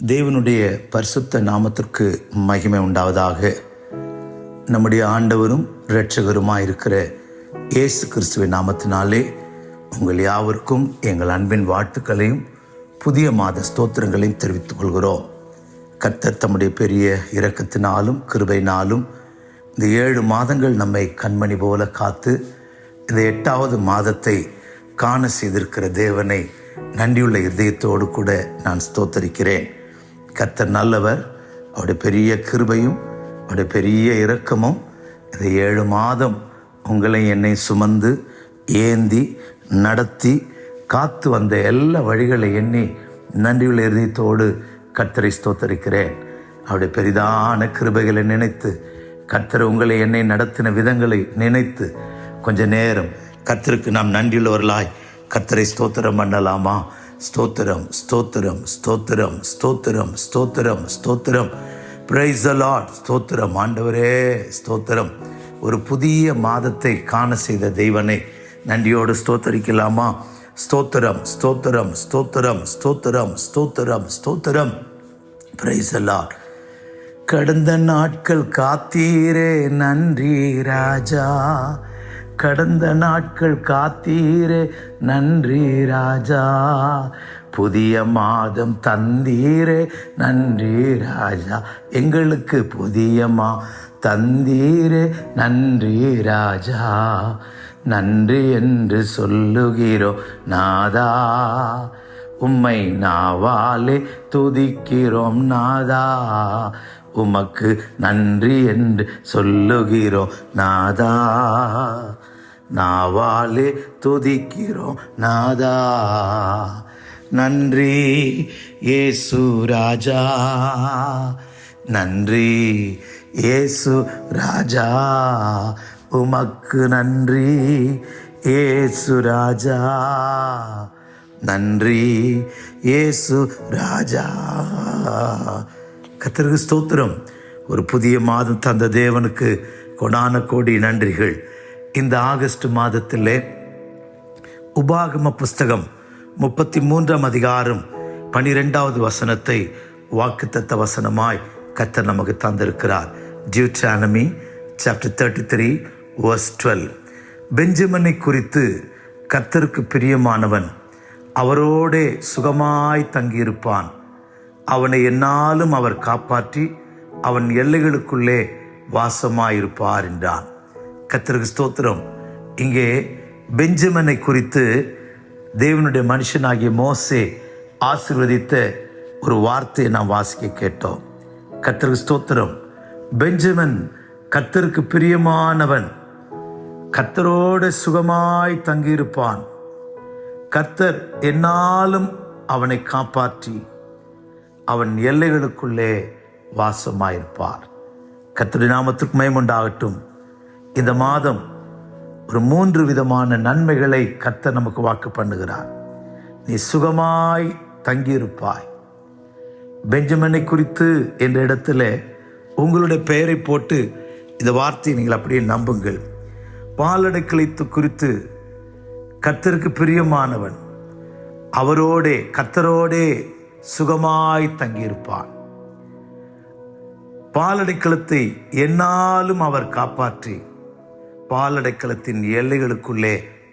தேவனுடைய பரிசுத்த நாமத்திற்கு மகிமை உண்டாவதாக. நம்முடைய ஆண்டவரும் இரட்சகருமாயிருக்கிற இயேசு கிறிஸ்துவின் நாமத்தினாலே உங்கள் யாவருக்கும் எங்கள் அன்பின் வாழ்த்துக்களையும் புதிய மாத ஸ்தோத்திரங்களையும் தெரிவித்துக் கொள்கிறோம். கர்த்தர் தம்முடைய பெரிய இரக்கத்தினாலும் கிருபையினாலும் இந்த 7 மாதங்கள் நம்மை கண்மணி போல காத்து இந்த 8வது மாதத்தை காண செய்திருக்கிற தேவனை நன்றியுள்ள இதயத்தோடு கூட நான் ஸ்தோத்தரிக்கிறேன். கர்த்தர் நல்லவர். அவருடைய பெரிய கிருபையும் அவருடைய பெரிய இரக்கமும் இந்த 7 மாதம் உங்களை என்னை சுமந்து ஏந்தி நடத்தி காத்து வந்த எல்லா வழிகளை எண்ணி நன்றியுள்ள இதயத்தோடு கர்த்தரை ஸ்தோத்தரிக்கிறேன். அவருடைய பெரிதான கிருபைகளை நினைத்து கர்த்தர் உங்களை என்னை நடத்தின விதங்களை நினைத்து கொஞ்ச நேரம் கர்த்தருக்கு நாம் நன்றியுள்ளவர்களாய் கர்த்தரை ஸ்தோத்திரம் பண்ணலாமா? ஸ்தோத்திரம், ஸ்தோத்திரம், ஸ்தோத்திரம், ஸ்தோத்திரம், ஸ்தோத்திரம், ஸ்தோத்திரம். Praise the Lord. ஸ்தோத்திரம் ஆண்டவரே, ஸ்தோத்திரம். ஒரு புதிய மாதத்தை காண செய்த தெய்வனை நன்றியோடு ஸ்தோத்தரிக்கலாமா? ஸ்தோத்திரம், ஸ்தோத்திரம், ஸ்தோத்திரம், ஸ்தோத்திரம், ஸ்தோத்திரம், ஸ்தோத்திரம். Praise the Lord. கடந்த நாட்கள் காத்தீரே நன்றி ராஜா, கடந்த நாட்கள் காத்தீரே நன்றி ராஜா, புதிய மாதம் தந்தீரே நன்றி ராஜா, எங்களுக்கு புதிய தந்தீரே நன்றி ராஜா, நன்றி என்று சொல்லுகிறோம் நாதா, உம்மை நாவாலே துதிக்கிறோம் நாதா, உமக்கு நன்றி என்று சொல்லுகிறோம் நாதா, நாவாலே துதிக்கிறோம் நாதா. நன்றி இயேசு ராஜா, நன்றி இயேசு ராஜா, உமக்கு நன்றி இயேசு ராஜா, நன்றி இயேசு ராஜா. கர்த்தருக்கு ஸ்தோத்திரம். ஒரு புதிய மாதம் தந்த தேவனுக்கு கொடான கோடி நன்றிகள். இந்த ஆகஸ்ட் மாதத்திலே உபாகம புஸ்தகம் 33ஆம் அதிகாரம் 12வது வசனத்தை வாக்குத்தத்த வசனமாய் கர்த்தர் நமக்கு தந்திருக்கிறார். Deuteronomy chapter 33 verse 12. பெஞ்சமினை குறித்து கர்த்தருக்கு பிரியமானவன் அவரோடே சுகமாய் தங்கியிருப்பான், அவனை எந்நாளும் அவர் காப்பாற்றி அவன் எல்லைகளுக்குள்ளே வாசமாயிருப்பார் என்றான். கர்த்தருக்கு ஸ்தோத்திரம். இங்கே பெஞ்சமினை குறித்து தேவனுடைய மனுஷனாகிய மோசே ஆசீர்வதித்த ஒரு வார்த்தையை நாம் வாசிக்க கேட்டோம். கர்த்தருக்கு ஸ்தோத்திரம். பெஞ்சமின் கர்த்தருக்கு பிரியமானவன், கர்த்தரோடு சுகமாய் தங்கியிருப்பான், கர்த்தர் எந்நாளும் அவனை காப்பாற்றி அவன் எல்லைகளுக்குள்ளே வாசமாயிருப்பார். கர்த்தருடைய நாமத்திற்கு மகிமை உண்டாகட்டும். இந்த மாதம் ஒரு 3 விதமான நன்மைகளை கர்த்தர் நமக்கு வாக்கு பண்ணுகிறார். நீ சுகமாய் தங்கியிருப்பாய். பெஞ்சமினை குறித்து என்ற இடத்துல உங்களுடைய பெயரை போட்டு இந்த வார்த்தையை நீங்கள் அப்படியே நம்புங்கள். பாலடைக்கலை குறித்து கர்த்தருக்கு பிரியமானவன் அவரோடே கர்த்தரோடே சுகமாய் தங்கியிருப்பான், பாலடைக்கலத்தை எந்நாளும் அவர் காப்பாற்றி பாலடைக்கலத்தின் எல்லைகளுக்குள்ளே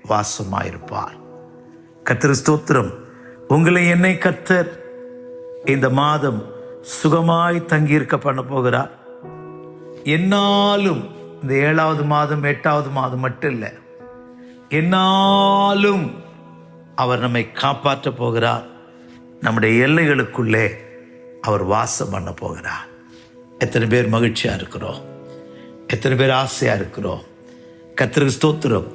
வாசமாயிருப்பார். கர்த்தர் ஸ்தோத்திரம். உங்களை என்னை கர்த்தர் இந்த மாதம் சுகமாய் தங்கியிருக்க பண்ண போகிறார். எந்நாளும் இந்த 7வது மாதம் 8வது மாதம் மட்டும் இல்லை, எந்நாளும் அவர் நம்மை காப்பாற்ற போகிறார். நம்முடைய எல்லைகளுக்குள்ளே அவர் வாசம் பண்ண போகிறார். எத்தனை பேர் மகிழ்ச்சியா இருக்கிறோம்? எத்தனை பேர் ஆசையா இருக்கிறோம்? கர்த்தருக்கு ஸ்தோத்திரம்.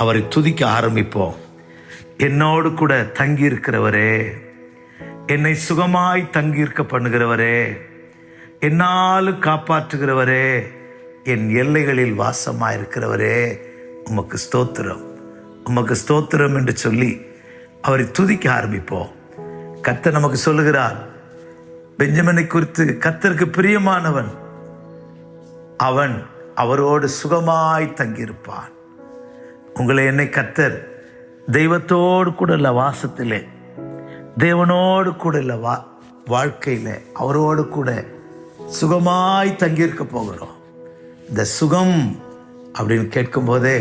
அவரை துதிக்க ஆரம்பிப்போம். என்னோடு கூட தங்கி இருக்கிறவரே, என்னை சுகமாய் தங்கியிருக்க பண்ணுகிறவரே, என்னாலும் காப்பாற்றுகிறவரே, என் எல்லைகளில் வாசமாயிருக்கிறவரே, உமக்கு ஸ்தோத்திரம், உமக்கு ஸ்தோத்திரம் என்று சொல்லி அவரை துதிக்க ஆரம்பிப்போம். கர்த்தர் நமக்கு சொல்லுகிறார், பெஞ்சமினை குறித்து கர்த்தருக்கு பிரியமானவன் அவன் அவரோடு சுகமாய் தங்கியிருப்பான். உங்களை என்னை கர்த்தர் தெய்வத்தோடு கூட இல்லை வாசத்திலே, தேவனோடு கூட இல்லை வாழ்க்கையில் அவரோடு கூட சுகமாய் தங்கியிருக்க போகிறோம். இந்த சுகம் அப்படின்னு கேட்கும்போதே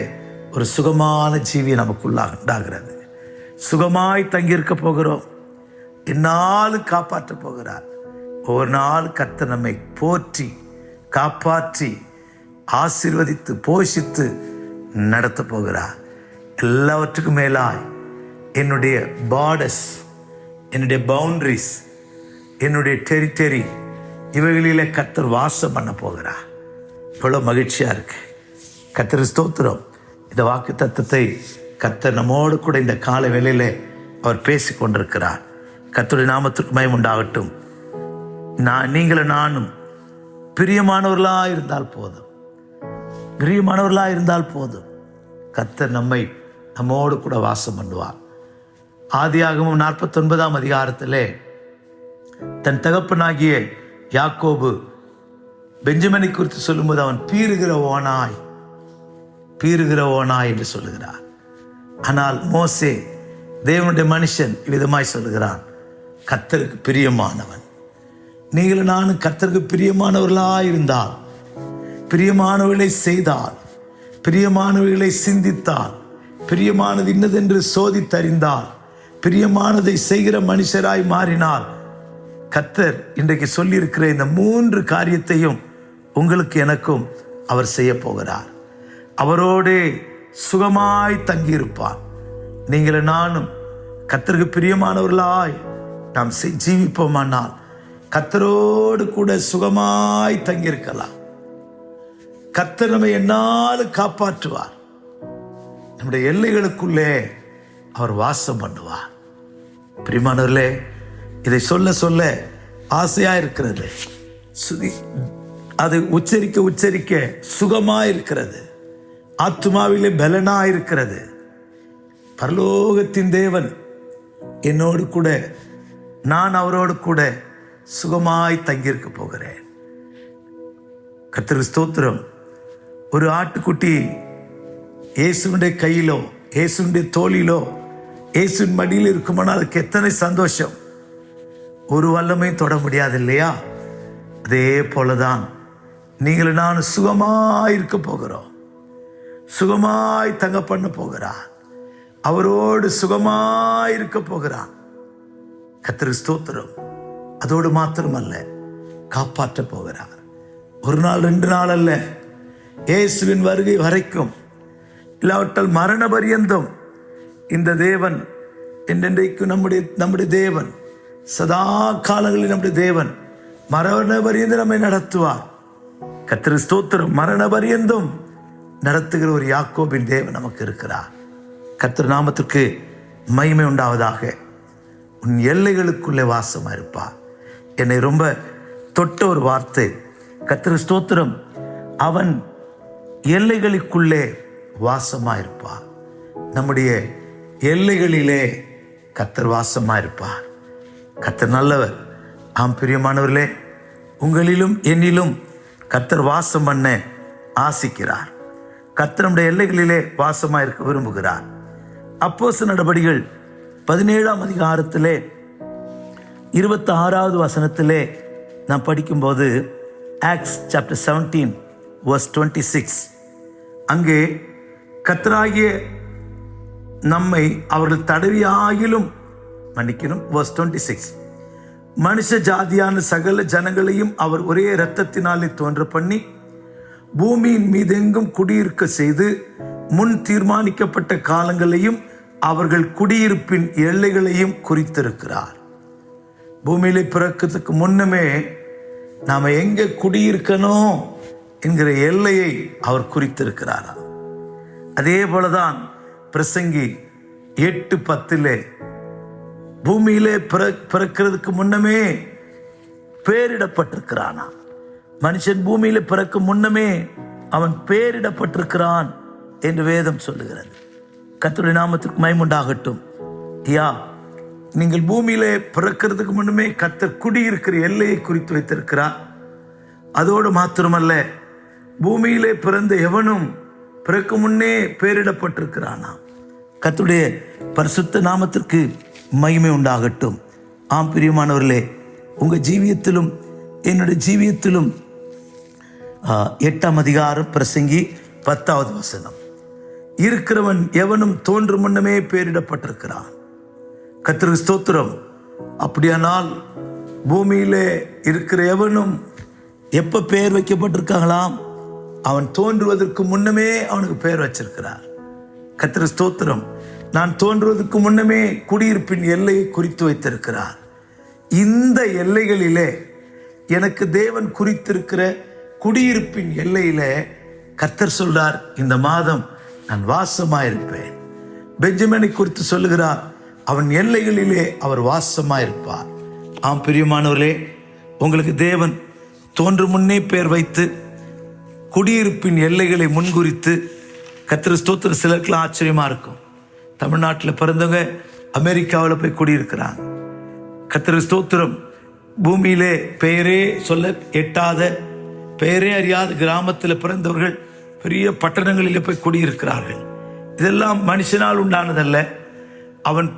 ஒரு சுகமான ஜீவி நமக்குள்ளாக உண்டாகிறது. சுகமாய் தங்கியிருக்க போகிறோம். என்னாலும் காப்பாற்ற போகிறார். ஒவ்வொரு நாள் கர்த்தர் நம்மை போற்றி காப்பாற்றி ஆசீர்வதித்து போஷித்து நடத்த போகிறார். எல்லாவற்றுக்கும் மேலாய் என்னுடைய பார்டர்ஸ், என்னுடைய பவுண்டரிஸ், என்னுடைய டெரிட்டரி, இவைகளிலே கர்த்தர் வாசம் பண்ண போகிறார். இவ்வளோ மகிழ்ச்சியாக இருக்கு. கர்த்தர் ஸ்தோத்திரம். இந்த வாக்கு தத்தத்தை கர்த்தர் நம்மோடு கூட இந்த கால வேளையிலே அவர் பேசி கொண்டிருக்கிறார். கர்த்தருடைய நாமத்திற்கு மகிமை உண்டாகட்டும். நீங்களும் நானும் பிரியமானவர்களாக இருந்தால் போதும், பிரியமானவர்களாக இருந்தால் போதும். கர்த்தர் நம்மோடு கூட வாசம் பண்ணுவார். ஆதியாகமம் 49ஆம் அதிகாரத்திலே தன் தகப்பனாகிய யாக்கோபு பெஞ்சமினை குறித்து சொல்லும்போது அவன் பீறுகிற ஓனாய் என்று சொல்லுகிறார். ஆனால் மோசே தேவனுடைய மனுஷன் விதமாய் சொல்லுகிறான், கர்த்தருக்கு பிரியமானவன். நீங்களும் நானும் கர்த்தருக்கு பிரியமானவர்களாக இருந்தால், பிரியமானவர்களை செய்தால், பிரியமானவர்களை சிந்தித்தால், பிரியமானது இன்னதென்று சோதித்தறிந்தால், பிரியமானதை செய்கிற மனுஷராய் மாறினால், கர்த்தர் இன்றைக்கு சொல்லியிருக்கிற இந்த 3 காரியத்தையும் உங்களுக்கு எனக்கும் அவர் செய்ய போகிறார். அவரோடே சுகமாய் தங்கியிருப்பார். நீங்களும் நானும் கர்த்தருக்கு பிரியமானவர்களாய் நாம் ஜீவிப்போமானால் கர்த்தரோடு கூட சுகமாய் தங்கியிருக்கலாம். கர்த்தர் நம்மை என்னாலும் காப்பாற்றுவார். நம்முடைய எல்லைகளுக்குள்ளே அவர் வாசம் பண்ணுவார். பிரியமானவர்களே, இதை சொல்ல சொல்ல ஆசையா இருக்கிறது. அது உச்சரிக்க சுகமா இருக்கிறது. ஆத்துமாவிலே பலனா இருக்கிறது. பரலோகத்தின் தேவன் என்னோடு கூட, நான் அவரோடு கூட சுகமாய் தங்கியிருக்க போகிறேன். கர்த்தருக்கு ஸ்தோத்திரம். ஒரு ஆட்டுக்குட்டி இயேசுவினுடைய கையிலோ, இயேசுவினுடைய தோளிலோ, இயேசுவின் மடியில் இருக்குமானால் அதுக்கு எத்தனை சந்தோஷம். ஒரு வல்லமையும் தொட முடியாது இல்லையா? அதே போலதான் நீங்களும் நானும் சுகமாய் இருக்க போகிறோம். சுகமாய் தங்க பண்ண போகிறார். அவரோடு சுகமாய் இருக்க போகிறார். கர்த்தருக்கு ஸ்தோத்திரம். அதோடு மாத்திரமல்ல, காப்பாற்ற போகிறார். 1 நாள் 2 நாள் அல்ல, இயேசுவின் வருகை வரைக்கும், இல்லாவிட்டால் மரண பரியந்தம் இந்த தேவன் என்றென்றைக்கு நம்முடைய தேவன், சதா காலங்களில் நம்முடைய தேவன் மரண பரியந்தம் நம்மை நடத்துவார். கர்த்தருக்கு ஸ்தோத்திரம். மரண பரியந்தம் நடத்துகிற ஒரு யாக்கோபின் தேவன் நமக்கு இருக்கிறார். கர்த்தர் நாமத்திற்கு மகிமை உண்டாவதாக. உன் எல்லைகளுக்குள்ளே வாசமா இருப்பார். என்னை ரொம்ப தொட்ட ஒரு வார்த்தை. கர்த்தருக்கு ஸ்தோத்திரம். அவன் எல்லைகளுக்குள்ளே வாசமா இருப்பார். நம்முடைய எல்லைகளிலே கர்த்தர் வாசமா இருப்பார். கர்த்தர் நல்லவர். ஆம் பிரியமானவர்களே, உங்களிலும் என்னிலும் கர்த்தர் வாசம் பண்ண ஆசிக்கிறார். கர்த்தர் நம்முடைய எல்லைகளிலே வாசமா இருக்க விரும்புகிறார். அப்போஸ்தலர் நடபடிகள் 17ஆம் அதிகாரத்திலே 26வது வசனத்திலே நாம் படிக்கும்போது, ஆக்ட்ஸ் சாப்டர் 17 verse 26, அங்கே கர்த்தராகிய நம்மை அவர்கள் தடவியாகிலும் மன்னிக்கணும். verse 26, மனுஷ ஜாதியான சகல ஜனங்களையும் அவர் ஒரே இரத்தத்தினாலே தோன்ற பண்ணி பூமியின் மீதெங்கும் குடியிருக்க செய்து முன் தீர்மானிக்கப்பட்ட காலங்களையும் அவர்கள் குடியிருப்பின் எல்லைகளையும் குறித்திருக்கிறார். பூமியிலே பிறக்கிறதுக்கு முன்னமே நாம எங்க குடியிருக்கணும் என்கிற எல்லையை அவர் குறித்திருக்கிறாரா. அதே போலதான் பிரசங்கி 8:10 பூமியிலே பிறக்கிறதுக்கு முன்னமே பேரிடப்பட்டிருக்கிறானா. மனுஷன் பூமியில பிறக்கும் முன்னமே அவன் பேரிடப்பட்டிருக்கிறான் என்று வேதம் சொல்லுகிறது. கர்த்தருடைய நாமத்திற்கு மகிமை உண்டாகட்டும். நீங்கள் பூமியிலே பிறக்கிறதுக்கு முன்னமே கர்த்தர் குடியிருக்கிற எல்லையை குறித்து வைத்திருக்கிறார். அதோடு மாத்திரமல்ல, பூமியிலே பிறந்த எவனும் பிறக்கும் முன்னே பேரிடப்பட்டிருக்கிறானா. கர்த்தருடைய பரிசுத்த நாமத்திற்கு மகிமை உண்டாகட்டும். ஆம் பிரியமானவர்களே, உங்கள் ஜீவியத்திலும் என்னுடைய ஜீவியத்திலும் 8ஆம் அதிகாரம் பிரசங்கி 10வது வசனம். இருக்கிறவன் எவனும் தோன்றும் முன்னமே பேரிடப்பட்டிருக்கிறான். கர்த்தருக்கு ஸ்தோத்திரம். அப்படியானால் பூமியிலே இருக்கிற எவனும் எப்ப பெயர் வைக்கப்பட்டிருக்காங்களாம்? அவன் தோன்றுவதற்கு முன்னமே அவனுக்கு பெயர் வச்சிருக்கிறார். கர்த்தருக்கு ஸ்தோத்திரம். நான் தோன்றுவதற்கு முன்னமே குடியிருப்பின் எல்லையை குறித்து வைத்திருக்கிறார். இந்த எல்லைகளிலே எனக்கு தேவன் குறித்திருக்கிற குடியிருப்பின் எல்லையிலே கர்த்தர் சொல்றார், இந்த மாதம் நான் வாசமாயிருப்பேன். பெஞ்சமினை குறித்து சொல்லுகிறார், அவன் எல்லைகளிலே அவர் வாசமாயிருப்பார். ஆம் பிரியமானவர்களே, உங்களுக்கு தேவன் தோன்றும் முன்னே பெயர் வைத்து குடியிருப்பின் எல்லைகளை முன்குறித்து கர்த்தர் ஸ்தோத்திர. சிலருக்குலாம் ஆச்சரியமா இருக்கும். தமிழ்நாட்டில் பிறந்தவங்க அமெரிக்காவில் போய் குடியிருக்கிறாங்க. கர்த்தர் ஸ்தோத்திரம். பூமியிலே பெயரே சொல்ல எட்டாத, பெயரே அறியாத கிராமத்தில் பிறந்தவர்கள் பெரிய பட்டணங்களிலே போய் குடியிருக்கிறார்கள். இதெல்லாம் மனுஷனால் உண்டானதல்ல. அவன்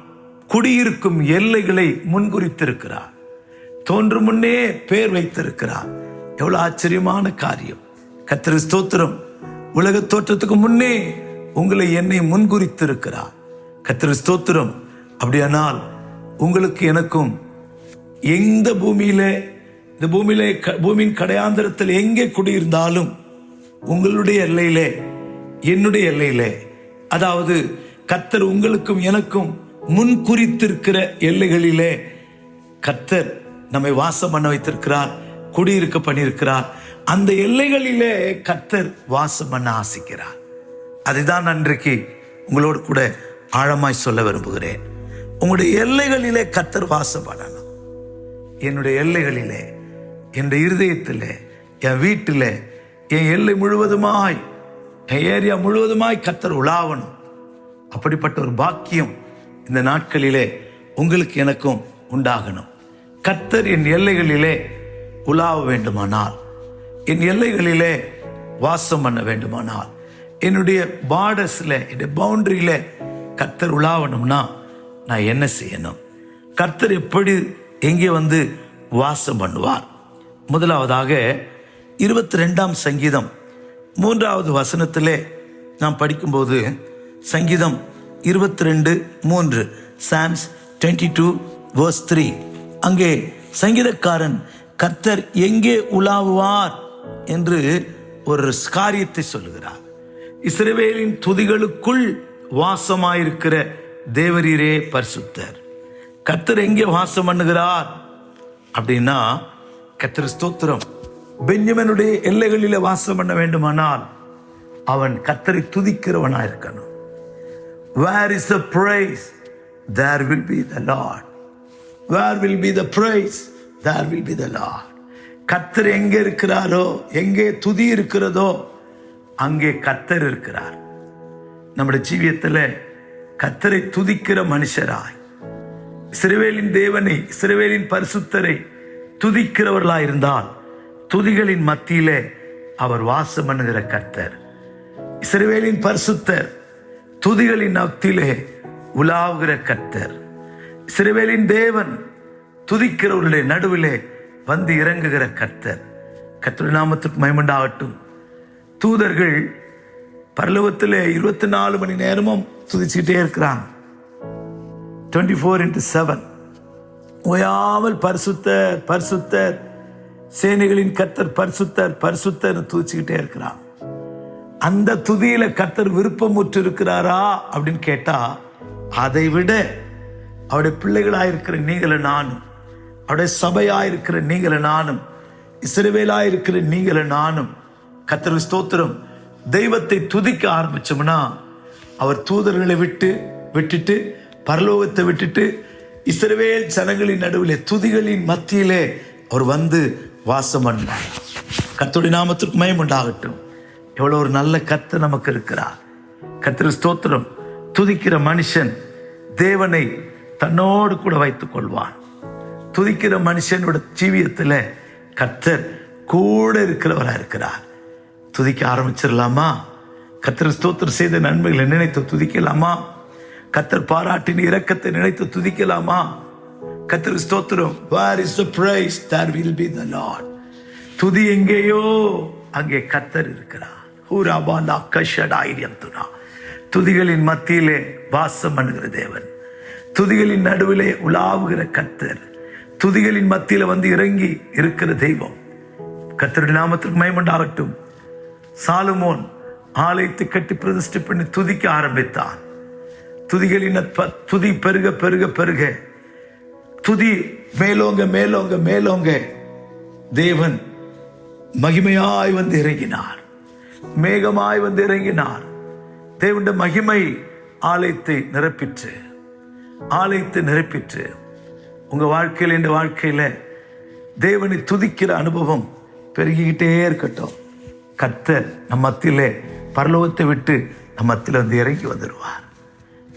குடியிருக்கும் எல்லைகளை முன்குறித்திருக்கிறார். தோன்றும் முன்னே பெயர் வைத்திருக்கிறார். எவ்வளவு ஆச்சரியமான காரியம். கர்த்தருக்கு ஸ்தோத்திரம். உலக தோற்றத்துக்கு முன்னே உங்களை என்னை முன்குறித்திருக்கிறார். கர்த்தருக்கு ஸ்தோத்திரம். அப்படியானால் உங்களுக்கு எனக்கும் எந்த பூமியிலே, இந்த பூமியின் கடையாந்திரத்தில் எங்கே குடியிருந்தாலும் உங்களுடைய எல்லையிலே, என்னுடைய எல்லையிலே, அதாவது கர்த்தர் உங்களுக்கும் எனக்கும் முன் குறித்திருக்கிற எல்லைகளிலே கர்த்தர் நம்மை வாசம் பண்ண வைத்திருக்கிறார், குடியிருக்க பண்ணியிருக்கிறார். அந்த எல்லைகளிலே கர்த்தர் வாசம் பண்ண ஆசிக்கிறார். அதுதான் அன்றைக்கு உங்களோடு கூட ஆழமாய் சொல்ல விரும்புகிறேன். உங்களுடைய எல்லைகளிலே கர்த்தர் வாசம் பண்ணணும். என்னுடைய எல்லைகளிலே, என் இருதயத்திலே, என் வீட்டிலே, என் எல்லை முழுவதுமாய், என் ஏரியா முழுவதுமாய் கர்த்தர் உலாவணும். அப்படிப்பட்ட ஒரு பாக்கியம் இந்த நாட்களிலே உங்களுக்கு எனக்கும் உண்டாகணும். கர்த்தர் என் எல்லைகளிலே உலாவ வேண்டுமானால், என் எல்லைகளிலே வாசம் பண்ண வேண்டுமானால், என்னுடைய பார்டர்ஸ்ல, என்னுடைய பவுண்டரியில கர்த்தர் உலாவணும்னா நான் என்ன செய்யணும்? கர்த்தர் எப்படி எங்கே வந்து வாசம் பண்ணுவார்? முதலாவதாக 22ஆம் சங்கீதம் 3வது வசனத்திலே நாம் படிக்கும்போது, சங்கீதம் 22:3, Psalms 22:3, அங்கே சங்கீதக்காரன் கர்த்தர் எங்கே உலாவுவார் என்று ஒரு காரியத்தை சொல்லுகிறார். இஸ்ரவேலின் துதிகளுக்குள் வாசமாயிருக்கிற தேவரீரே பரிசுத்தர். கர்த்தர் எங்கே வாசம் பண்ணுகிறார் அப்படின்னா, கர்த்தர் ஸ்தோத்திரம், பென்யமீனுடைய எல்லைகளிலே வாசம் பண்ண வேண்டுமானால் அவன் கர்த்தரை துதிக்கிறவனா இருக்கணும். Where is the praise? There will be the Lord. Where will be the praise? There will be the Lord. கர்த்தர் எங்கே இருக்கிறாரோ, எங்கே துதி இருக்கிறதோ அங்கே கர்த்தர் இருக்கிறார். நம்முடைய ஜீவியத்தில் கர்த்தரை துதிக்கிற மனுஷராய், இஸ்ரவேலின் தேவனை, இஸ்ரவேலின் பரிசுத்தரை துதிக்கிறவர்களாய் இருந்தால் துதிகளின் மத்தியிலே அவர் வாசம் பண்ணுகிற கர்த்தர். இஸ்ரவேலின் பரிசுத்தர் துதிகளின் மத்தியிலே உலாவுகிற கர்த்தர். இஸ்ரவேலின் தேவன் துதிக்கிறவர்களுடைய நடுவிலே வந்து இறங்குகிற கர்த்தர். கர்த்தருடைய நாமத்துக்கு மகிமை உண்டாகட்டும். தூதர்கள் பரலோகத்திலே 24 மணி நேரமும் துதிச்சுக்கிட்டே இருக்கிறாங்க. 24/7 ஓயாமல் பரிசுத்தர் பரிசுத்தர், சேனைகளின் கர்த்தர் பரிசுத்தர் பரிசுத்தர் துதிச்சுக்கிட்டே இருக்கிறான். அந்த துதியில கர்த்தர் விருப்பமுற்று இருக்கிறாரா அப்படின்னு கேட்டா, அதை விட அவருடைய பிள்ளைகளாயிருக்கிற நீங்கள நானும், அவருடைய சபையாயிருக்கிற நீங்கள நானும், இஸ்ரவேலாயிருக்கிற நீங்கள நானும் கர்த்தர் ஸ்தோத்திரம் தெய்வத்தை துதிக்க ஆரம்பிச்சோம்னா, அவர் தூதர்களை விட்டுட்டு பரலோகத்தை விட்டுட்டு இஸ்ரவேல் ஜனங்களின் நடுவிலே துதிகளின் மத்தியிலே அவர் வந்து வாசம் பண்ணார். கர்த்தருடைய நாமத்திற்கு மகிமை உண்டாகட்டும். எவ்வளவு ஒரு நல்ல கர்த்தர் நமக்கு இருக்கிறார். கர்த்தர் ஸ்தோத்திரம். துதிக்கிற மனுஷன் தேவனை தன்னோடு கூட வைத்துக் கொள்வான். துதிக்கிற மனுஷனோட ஜீவியத்தில் கர்த்தர் கூட இருக்கிறவரா இருக்கிறார். துதிக்க ஆரம்பிச்சிடலாமா? கர்த்தர் ஸ்தோத்திரம் செய்த நன்மைகளை நினைத்து துதிக்கலாமா? கர்த்தர் பாராட்டின இரக்கத்தை நினைத்து துதிக்கலாமா? கர்த்தருக்கு ஸ்தோத்திரம். Where is the praise? There will be the Lord. துதி எங்கேயோ அங்கே கர்த்தர் இருக்கிறார். ஹூராபாலா கஷடாயிரியந்துனா. துதிகளின் மத்தியிலே வாசம் பண்ணுகிற தேவன், துதிகளின் நடுவிலே உலாவுகிற கர்த்தர், துதிகளின் மத்தியில வந்து இறங்கி இருக்கிற தெய்வம். கர்த்தருடைய நாமத்திற்கு மகிமை உண்டாகட்டும். சாலமோன் ஆலயத்தை கட்டி பிரதிஷ்டை பண்ணி துதிக்க ஆரம்பித்தான். துதிகளின் துதி பெருக பெருக பெருக, துதி மேலோங்க மேலோங்க மேலோங்க, தேவன் மகிமையாய் வந்து இறங்கினார், மேகமாய் வந்து இறங்கினார். தேவனுடைய மகிமை ஆலயத்தை நிரப்பிற்று, ஆலயத்தை நிரப்பிற்று. உங்க வாழ்க்கையில், இந்த வாழ்க்கையில தேவனை துதிக்கிற அனுபவம் பெருகிக்கிட்டே இருக்கட்டும். கர்த்தர் நம் மத்தியிலே பரலோகத்தை விட்டு நம் மத்தியில வந்து இறங்கி வந்துடுவார்.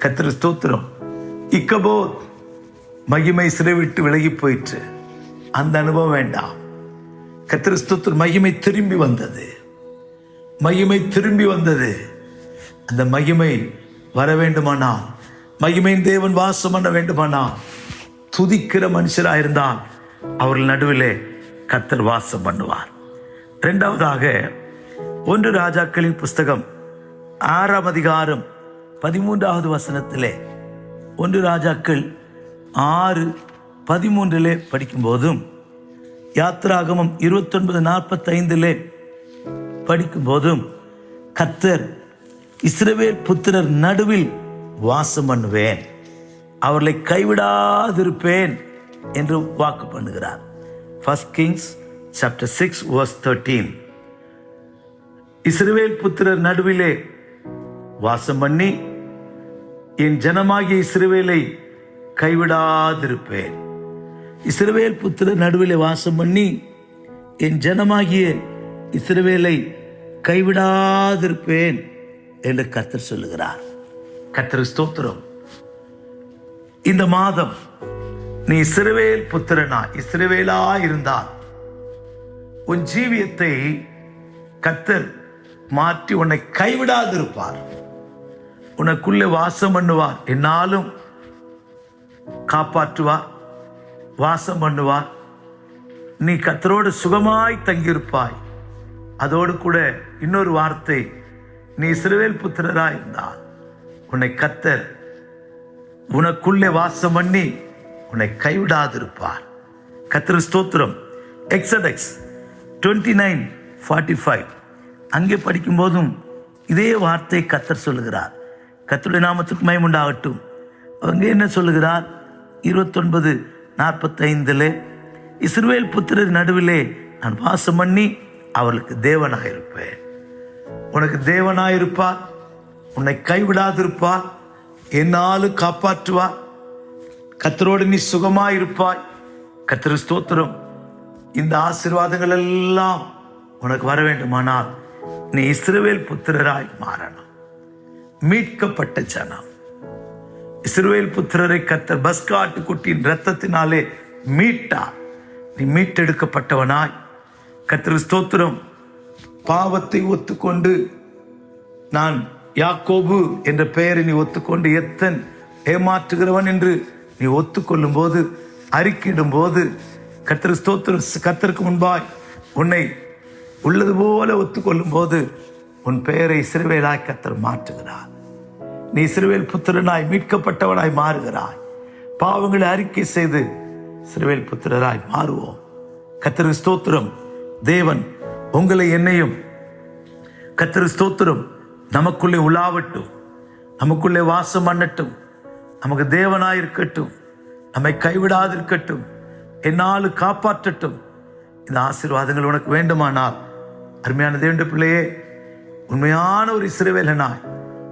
கர்த்தர் ஸ்தோத்திரம். இக்கபோத் மகிமை சிறை விட்டு விலகி போயிற்று, அந்த அனுபவம் வேண்டாம். கர்த்தர் ஸ்தோத்திரம். மகிமை திரும்பி வந்தது, மகிமை திரும்பி வந்தது. அந்த மகிமை வர வேண்டுமானால், மகிமையின் தேவன் வாசம் பண்ண வேண்டுமானால், துதிக்கிற மனுஷராயிருந்தால் அவர்கள் நடுவிலே கர்த்தர் வாசம் பண்ணுவார். இரண்டாவதாக 1 ராஜாக்களின் புஸ்தகம் 6ஆம் அதிகாரம் 13வது வசனத்திலே, 1 ராஜாக்கள் 6:13 படிக்கும்போதும், யாத்திராகமம் 29:45 படிக்கும் போதும், கர்த்தர் இஸ்ரவேல் புத்திரர் நடுவில் வாசம் பண்ணுவேன், அவர்களை கைவிடாதிருப்பேன் என்று வாக்கு பண்ணுகிறார். 1 Kings chapter 6 verse 13. இஸ்ரவேல் புத்திரர் நடுவிலே வாசம் பண்ணி என் ஜனமாகிய இஸ்ரவேலை கைவிடாதிருப்பேன். இஸ்ரவேல் புத்திரர் நடுவிலே வாசம் பண்ணி என் ஜனமாகிய இஸ்ரவேலை கைவிடாதிருப்பேன் என்று கர்த்தர் சொல்லுகிறார். கர்த்தர் ஸ்தோத்திரம். இந்த மாதம் நீ இஸ்ரவேல் புத்திரனா, இஸ்ரவேலா இருந்தால் உன் ஜீவியத்தை கர்த்தர் மாற்றி உன்னை கைவிடாதிருப்பார். உனக்குள்ளே வாசம் பண்ணுவார், என்னாலும் காப்பாற்றுவார், வாசம் பண்ணுவார். நீ கர்த்தரோடு சுகமாய் தங்கியிருப்பாய். அதோடு கூட இன்னொரு வார்த்தை, நீ இஸ்ரவேல் புத்திரராய் இருந்தால் உன்னை கர்த்தர் உனக்குள்ளே வாசம் பண்ணி உன்னை கைவிடாதிருப்பார். கர்த்தர் ஸ்தோத்திரம். எக்ஸடெக்ஸ் 29:45 அங்கே படிக்கும் போதும் இதே வார்த்தை கர்த்தர் சொல்லுகிறார். கர்த்தருடைய நாமத்துக்கு மகிமை உண்டாகட்டும். அவங்க என்ன சொல்லுகிறார்? 29:45 இஸ்ரவேல் புத்திரர் நடுவிலே நான் வாசம் பண்ணி அவர்களுக்கு தேவனாயிருப்பேன். உனக்கு தேவனாயிருப்பார், உன்னை கைவிடாதிருப்பார், என்னாலும் காப்பாற்றுவார். கர்த்தரோடு நீ சுகமாயிருப்பாய். கர்த்தர் ஸ்தோத்திரம். இந்த ஆசீர்வாதங்கள் எல்லாம் உனக்கு வர வேண்டுமானால் நீ இஸ்ரவேல் புத்திரராய் மாறணும். மீட்கப்பட்ட ஜனம். இஸ்ரவேல் புத்திரரை கர்த்தர் பஸ்காட்டு குட்டியின் இரத்தத்தினாலே மீட்டார். நீ மீட்டெடுக்கப்பட்டவனாய். கர்த்தர் ஸ்தோத்திரம். பாவத்தை ஒத்துக்கொண்டு, நான் யாக்கோபு என்ற பெயரை நீ ஒத்துக்கொண்டு, எத்தன் ஏமாற்றுகிறவன் என்று நீ ஒத்துக்கொள்ளும் போது, அறிக்கையிடும் போது, கர்த்தர் ஸ்தோத்திரம், கர்த்தருக்கு முன்பாய் உன்னை உள்ளது போல ஒத்துக்கொள்ளும் போது உன் பெயரை இஸ்ரவேலாய் கர்த்தர் மாற்றுகிறார். நீ இஸ்ரவேல் புத்திரனாய் மீட்கப்பட்டவனாய் மாறுகிறாய். பாவங்களை அறிக்கை செய்து இஸ்ரவேல் புத்திரராய் மாறுவோம். கர்த்தர் ஸ்தோத்திரம். தேவன் உங்களை என்னையும், கர்த்தர் ஸ்தோத்திரம், நமக்குள்ளே உலாவட்டும், நமக்குள்ளே வாசம் பண்ணட்டும், நமக்கு தேவனாயிருக்கட்டும், நம்மை கைவிடாதிருக்கட்டும், என்னாலும் காப்பாற்றட்டும். இந்த ஆசீர்வாதங்கள் உனக்கு வேண்டுமானால், அருமையான தேவனுடைய பிள்ளையே, உண்மையான ஒரு இஸ்ரவேலனாய்,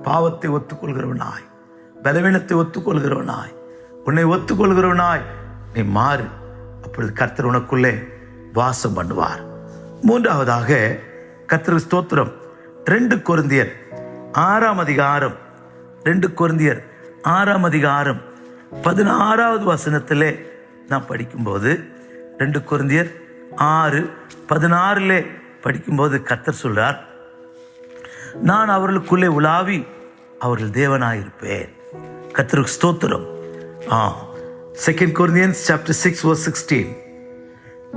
பாவத்தை ஒத்துக்கொள்கிறவனாய், பலவீனத்தை ஒத்துக்கொள்கிறவனாய், உன்னை ஒத்துக்கொள்கிறவனாய் நீ மாறு. அப்பொழுது கர்த்தர் உனக்குள்ளே வாசம் பண்ணுவார். மூன்றாவதாக கர்த்தர் ஸ்தோத்திரம். 2 கொரிந்தியர் 6ஆம் அதிகாரம் 2 கொரிந்தியர் 6ஆம் அதிகாரம் 16வது வசனத்திலே நான் படிக்கும்போது, 2 கொரிந்தியர் 6:16 படிக்கும்போது கர்த்தர் சொல்றார், நான் அவர்களுக்குள்ளே உலாவி அவர்கள் தேவனாயிருப்பேன். கர்த்தருக்கு ஸ்தோத்திரம். 2 Corinthians chapter 6 verse 16.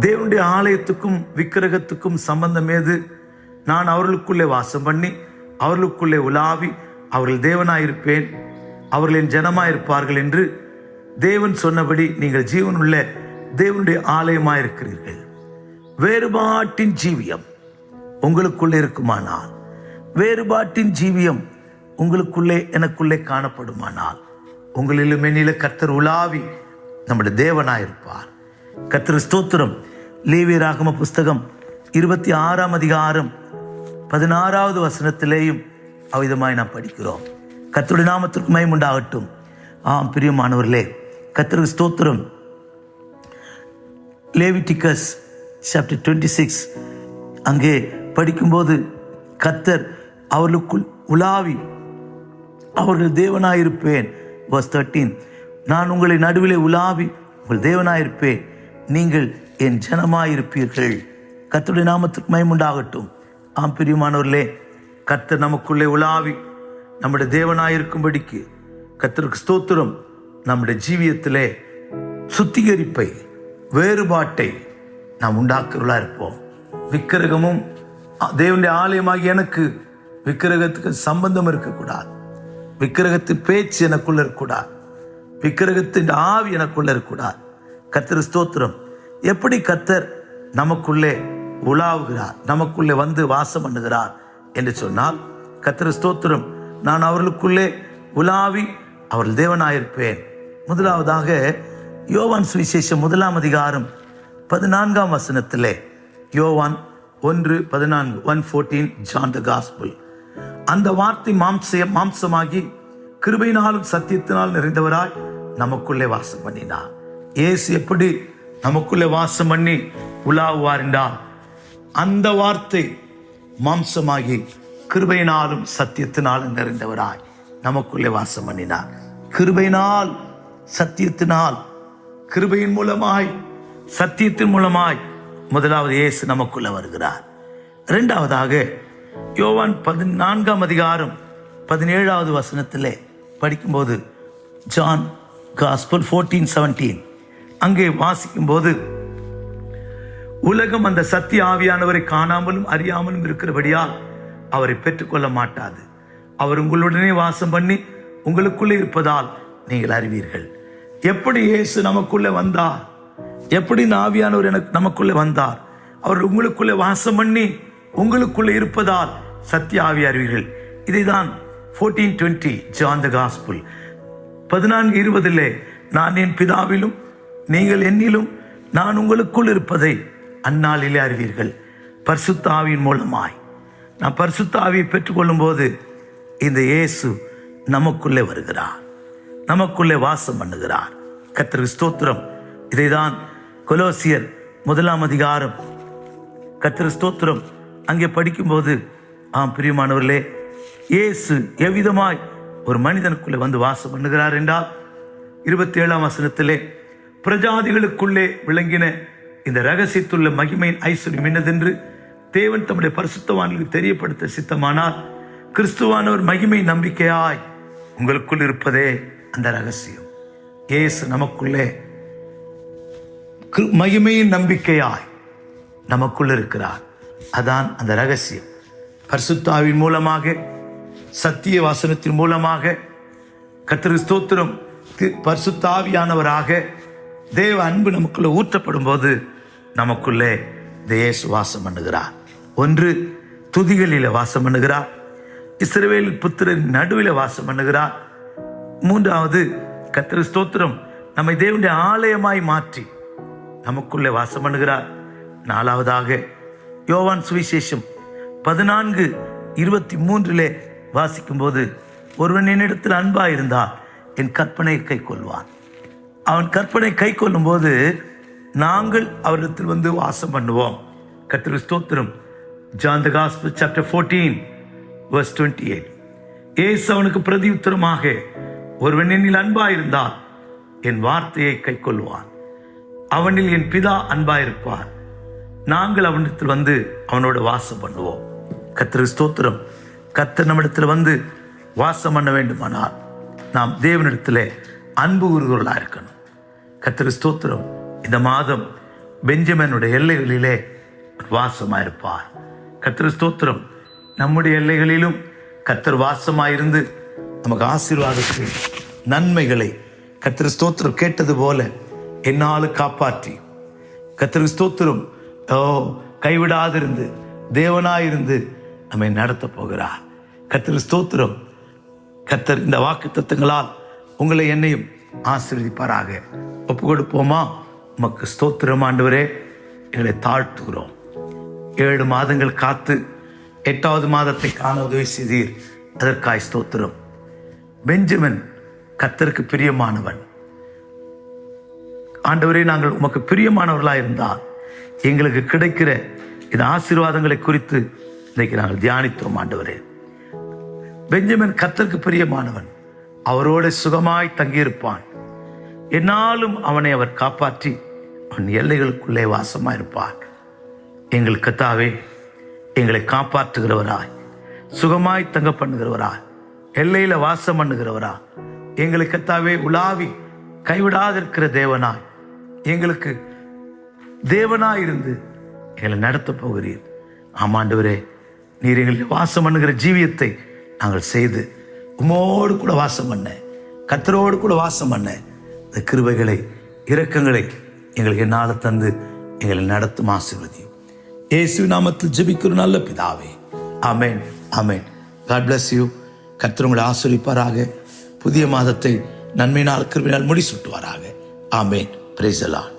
தேவனுடைய ஆலயத்துக்கும் விக்கிரகத்துக்கும் சம்பந்தம் ஏது? நான் அவர்களுக்குள்ளே வாசம் பண்ணி அவர்களுக்குள்ளே உலாவி அவர்கள் தேவனாயிருப்பேன், அவர்கள் என் ஜனமாயிருப்பார்கள் என்று தேவன் சொன்னபடி நீங்கள் ஜீவனுள்ள தேவனுடைய ஆலயமாயிருக்கிறீர்கள். வேறுபாட்டின் ஜீவியம் உங்களுக்குள்ளே இருக்குமானால், வேறுபாட்டின் ஜீவியம் உங்களுக்குள்ளே எனக்குள்ளே காணப்படுமானால், உங்களிலும் என்னில கர்த்தர் உலாவி நம்முடைய தேவனாயிருப்பார். கர்த்தர் ஸ்தோத்திரம். லேவியராகம புஸ்தகம் 26ஆம் அதிகாரம் 16வது வசனத்திலேயும் அவ்விதமாய் நாம் படிக்கிறோம். கர்த்தருடைய நாமத்திற்கு மகிமை உண்டாகட்டும். ஆம் பிரியமானவர்களே, கர்த்தருக்கு ஸ்தோத்திரம். லேவிட்டிகஸ் சாப்டர் 26 அங்கே படிக்கும்போது கர்த்தர் அவர்களுக்குள் உலாவி அவர்கள் தேவனாயிருப்பேன். verse 13, நான் உங்களை நடுவிலே உலாவி உங்கள் தேவனாயிருப்பேன், நீங்கள் என் ஜனமாயிருப்பீர்கள். கர்த்தருடைய நாமத்துக்கு மகிமை உண்டாகட்டும். ஆம் பிரியமானவர்களே, கர்த்தர் நமக்குள்ளே உலாவி நம்முடைய தேவனாயிருக்கும்படிக்கு கர்த்தருக்கு ஸ்தோத்திரம். நம்முடைய ஜீவியத்திலே சுத்திகரிப்பை, வேறுபாட்டை நாம் உண்டாக்குறவர்களா இருப்போம். விக்கிரகமும் தேவனுடைய ஆலயமாகி எனக்கு விக்கிரகத்துக்கு சம்பந்தம் இருக்கக்கூடாது. விக்கிரகத்தின் பேச்சு எனக்குள்ள இருக்கக்கூடாது. விக்கிரகத்தின் ஆவி எனக்குள்ள இருக்கக்கூடாது. கர்த்தர் ஸ்தோத்திரம். எப்படி கர்த்தர் நமக்குள்ளே உலாவுகிறார், நமக்குள்ளே வந்து வாசம் பண்ணுகிறார் என்று சொன்னால், கர்த்தர் ஸ்தோத்திரம், நான் அவர்களுக்குள்ளே உலாவி அவர்கள் தேவனாயிருப்பேன். முதலாவதாக யோவான் சுவிசேஷம் 1ஆம் அதிகாரம் 14ஆம் வசனத்திலே, யோவான் 1:14, 1:14, John the Gospel. அந்த வார்த்தை மாம்சமாகி கிருபையினாலும் சத்தியத்தினால் நிறைந்தவராய் நமக்குள்ளே வாசம் பண்ணினார். இயேசு எப்படி நமக்குள்ளே வாசம் பண்ணி உலாவுவார் என்றால், அந்த வார்த்தை மாம்சமாகி கிருபையினாலும் சத்தியத்தினாலும் நிறைந்தவராய் நமக்குள்ளே வாசம் பண்ணினார். கிருபையினால், சத்தியத்தினால், கிருபையின் மூலமாய், சத்தியத்தின் மூலமாய் முதலாவது இயேசு நமக்குள்ள வருகிறார். இரண்டாவதாக யோவான் 14ஆம் அதிகாரம் 17வது வசனத்திலே படிக்கும்போது, ஜான் காஸ்பல் 14:17 அங்கே வாசிக்கும்போது, உலகம் அந்த சத்திய ஆவியானவரை காணாமலும் அறியாமலும் இருக்கிறபடியால் அவரை பெற்றுக்கொள்ள மாட்டாது. அவர் உங்களுடனே வாசம் பண்ணி உங்களுக்குள்ளே இருப்பதால் நீங்கள் அறிவீர்கள். எப்படி இயேசு நமக்குள்ளே வந்தார், எப்படி இந்த ஆவியானவர் நமக்குள்ளே வந்தார், அவர் உங்களுக்குள்ளே வாசம் பண்ணி உங்களுக்குள்ளே இருப்பதால் சத்திய ஆவி அறிவீர்கள். இதைதான் 14:20 John the Gospel 14:20 நான் என் பிதாவிலும் நீங்கள் என்னிலும் நான் உங்களுக்குள் இருப்பதை அந்நாளிலே அறிவீர்கள். பரிசுத்த ஆவியின் மூலமாய் நான் பரிசுத்த ஆவியை பெற்றுக்கொள்ளும் போது இந்த இயேசு நமக்குள்ளே வருகிறார், நமக்குள்ளே வாசம் பண்ணுகிறார். கர்த்தருக்கு ஸ்தோத்திரம். இதைதான் கொலோசியர் 1ஆம் அதிகாரம் கர்த்தருக்கு ஸ்தோத்திரம் அங்கே படிக்கும்போது, ஆம் பிரியமானவர்களே, இயேசு எவ்விதமாய் ஒரு மனிதனுக்குள்ளே வந்து வாசம் பண்ணுகிறார் என்றால், 27ஆம் வசனத்திலே, பிரஜாதிகளுக்குள்ளே விளங்கின இந்த ரகசியத்துள்ள மகிமையின் ஐஸ்வர்யம் என்னதென்று தேவன் தம்முடைய பரிசுத்தவான்களுக்கு தெரியப்படுத்த சித்தமானால், கிறிஸ்துவானவர் மகிமை நம்பிக்கையாய் உங்களுக்குள் இருப்பதே அந்த ரகசியம். இயேசு நமக்குள்ளே மகிமையின் நம்பிக்கையாய் நமக்குள் இருக்கிறார். அதான் அந்த ரகசியம். பரிசுத்த ஆவியின் மூலமாக, சத்திய வாசனத்தின் மூலமாக, கர்த்தருக்கு ஸ்தோத்திரம், பரிசுத்த ஆவியானவராக தேவ அன்பு நமக்குள்ளே ஊற்றப்படும் போது நமக்குள்ளே இயேசு வாசம் பண்ணுகிறார். ஒன்று, துதிகளில வாசம் பண்ணுகிறார். இஸ்ரவேல் புத்திரன் நடுவில் வாசம் பண்ணுகிறார். மூன்றாவது, கர்த்தருக்கு ஸ்தோத்திரம், நம்மை தேவனுடைய ஆலயமாய் மாற்றி நமக்குள்ளே வாசம் பண்ணுகிறார். நாலாவதாக யோவான் சுவிசேஷம் 14:23 வாசிக்கும் போது, ஒருவன் என்னிடத்தில் அன்பாயிருந்தால் என் கற்பனை கை கொள்வான். அவன் கற்பனை கை கொள்ளும் போது நாங்கள் அவரிடத்தில் வந்து வாசம் பண்ணுவோம். கர்த்தருக்கு ஸ்தோத்திரம். John the Gospel chapter 14 verse 28. இயேசு அவனுக்கு பிரதியுத்தரமாக, ஒருவன் என்னில் அன்பாயிருந்தால் என் வார்த்தையை கை கொள்வான், அவனில் என் பிதா அன்பாயிருப்பார், நாங்கள் அவனிடத்தில் வந்து அவனோட வாசம் பண்ணுவோம். கர்த்தருக்கு ஸ்தோத்திரம். கர்த்தர் நம்மிடத்தில் வந்து வாசம் பண்ண வேண்டுமானால் நாம் தேவனிடத்தில் அன்பு கூறுகிறவர்களாக இருக்கணும். கர்த்தருக்கு ஸ்தோத்திரம். இந்த மாதம் பெஞ்சமினுடைய எல்லைகளிலே வாசமாயிருப்பார். கர்த்தருக்கு ஸ்தோத்திரம். நம்முடைய எல்லைகளிலும் கர்த்தர் வாசமாயிருந்து நமக்கு ஆசீர்வாதத்தை நன்மைகளை கர்த்தருக்கு ஸ்தோத்திரம் கேட்டது போல என்னாலும் காப்பாற்றி கர்த்தருக்கு ஸ்தோத்திரம் கைவிடாதிருந்து தேவனாயிருந்து நம்மை நடத்த போகிறார். கர்த்தருக்கு ஸ்தோத்திரம். கர்த்தர் இந்த வாக்குத்தத்தங்களால் உங்களை என்னையும் ஆசீர்வதிப்பாராக. ஒப்பு கொடுப்போமா? உமக்கு ஸ்தோத்திரம் ஆண்டவரே, எங்களை தாழ்த்துகிறோம். 7 மாதங்கள் காத்து 8வது மாதத்தை காண உதவி செய்தீர். அதற்காய் ஸ்தோத்திரம். பெஞ்சமின் கர்த்தருக்கு பிரியமானவன். ஆண்டவரே, நாங்கள் உமக்கு பிரியமானவர்களாக இருந்தால் எங்களுக்கு கிடைக்கிற இந்த ஆசீர்வாதங்களை குறித்து இன்னைக்கு நாங்கள் தியானித்தோம். ஆண்டவரே, பெஞ்சமின் கர்த்தருக்கு பிரியமானவன், அவரோடு சுகமாய் தங்கியிருப்பான். என்னாலும் அவனை அவர் காப்பாற்றி அவன் எல்லைகளுக்குள்ளே வாசமாயிருப்பார். எங்கள் கர்த்தாவே, எங்களை காப்பாற்றுகிறவராய், சுகமாய் தங்க பண்ணுகிறவராய், எல்லையில வாசம் பண்ணுகிறவரா, எங்களுக்கு கர்த்தாவே உலாவி கைவிடாதிருக்கிற தேவனாய், எங்களுக்கு தேவனாய் இருந்து எங்களை நடத்த போகிறீர். ஆமாண்டவரே, நீர் எங்களை வாசம் பண்ணுகிற ஜீவியத்தை நாங்கள் செய்து உமோடு கூட வாசம் பண்ண, கர்த்தரோடு கூட வாசம் பண்ண இந்த கிருபைகளை இரக்கங்களை எங்களுக்கு என்னால் தந்து எங்களை நடத்தும் ஆசீர்வதியும். இயேசு நாமத்தில் ஜெபிக்கிற நல்ல பிதாவே, ஆமென், ஆமென். God bless you. கர்த்தர் உங்களை ஆசீர்வதிப்பாராக. புதிய மாதத்தை நன்மையினால் கிருபையினால் முடிசூட்டுவாராக. ஆமென். Praise the Lord.